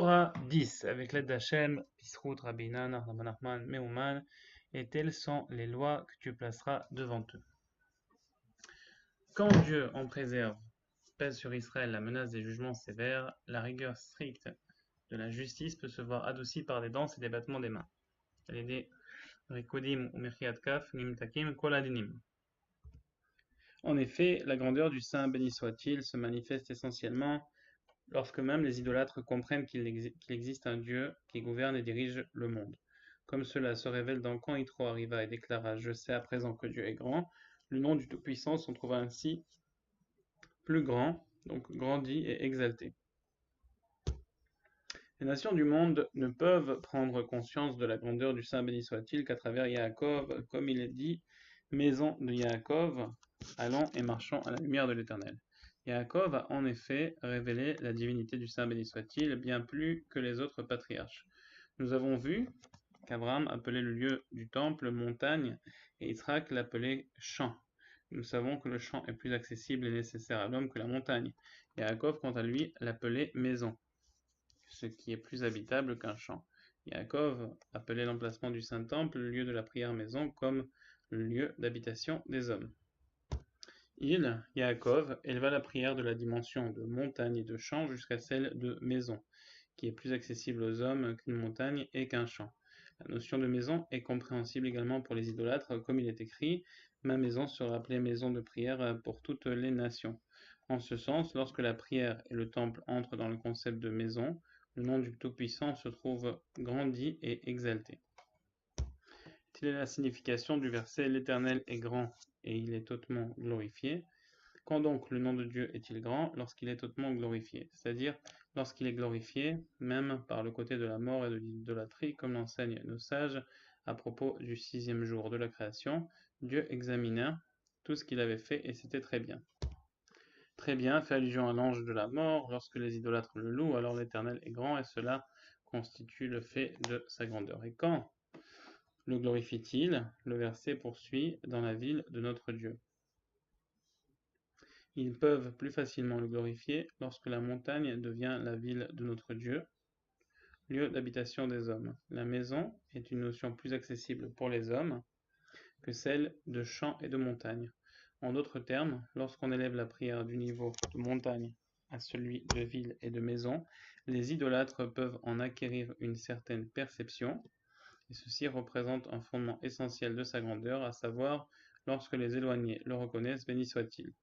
Torah 10, avec l'aide d'Hachem, Pisrout, Rabbinan, Rahman Nachman, Meuman, et telles sont les lois que tu placeras devant eux. Quand Dieu en préserve, pèse sur Israël la menace des jugements sévères, la rigueur stricte de la justice peut se voir adoucie par des danses et des battements des mains. En effet, la grandeur du Saint, béni soit-il, se manifeste essentiellement lorsque même les idolâtres comprennent qu'il existe un Dieu qui gouverne et dirige le monde. Comme cela se révèle dans quand Yitro arriva et déclara « Je sais à présent que Dieu est grand », le nom du Tout-Puissant s'en trouva ainsi plus grand, donc grandi et exalté. Les nations du monde ne peuvent prendre conscience de la grandeur du Saint béni soit-il qu'à travers Yaakov, comme il est dit, maison de Yaakov, allons et marchons à la lumière de l'Éternel. Yaakov a en effet révélé la divinité du Saint béni soit-il bien plus que les autres patriarches. Nous avons vu qu'Abraham appelait le lieu du temple montagne et Yitzhak l'appelait champ. Nous savons que le champ est plus accessible et nécessaire à l'homme que la montagne. Yaakov, quant à lui, l'appelait maison, ce qui est plus habitable qu'un champ. Yaakov appelait l'emplacement du Saint-Temple le lieu de la prière maison comme le lieu d'habitation des hommes. Yaakov, éleva la prière de la dimension de montagne et de champ jusqu'à celle de maison, qui est plus accessible aux hommes qu'une montagne et qu'un champ. La notion de maison est compréhensible également pour les idolâtres, comme il est écrit « Ma maison sera appelée maison de prière pour toutes les nations ». En ce sens, lorsque la prière et le temple entrent dans le concept de maison, le nom du Tout-Puissant se trouve grandi et exalté. Telle est la signification du verset « L'Éternel est grand et il est hautement glorifié ». Quand donc le nom de Dieu est-il grand? Lorsqu'il est hautement glorifié, c'est-à-dire lorsqu'il est glorifié, même par le côté de la mort et de l'idolâtrie, comme l'enseignent nos sages à propos du 6e jour de la création. Dieu examina tout ce qu'il avait fait et c'était très bien. Très bien, fait allusion à l'ange de la mort, lorsque les idolâtres le louent, alors l'Éternel est grand et cela constitue le fait de sa grandeur. Et quand le glorifie-t-il? Le verset poursuit dans la ville de notre Dieu. Ils peuvent plus facilement le glorifier lorsque la montagne devient la ville de notre Dieu, lieu d'habitation des hommes. La maison est une notion plus accessible pour les hommes que celle de champ et de montagne. En d'autres termes, lorsqu'on élève la prière du niveau de montagne à celui de ville et de maison, les idolâtres peuvent en acquérir une certaine perception, et ceci représente un fondement essentiel de sa grandeur, à savoir lorsque les éloignés le reconnaissent, béni soit-il.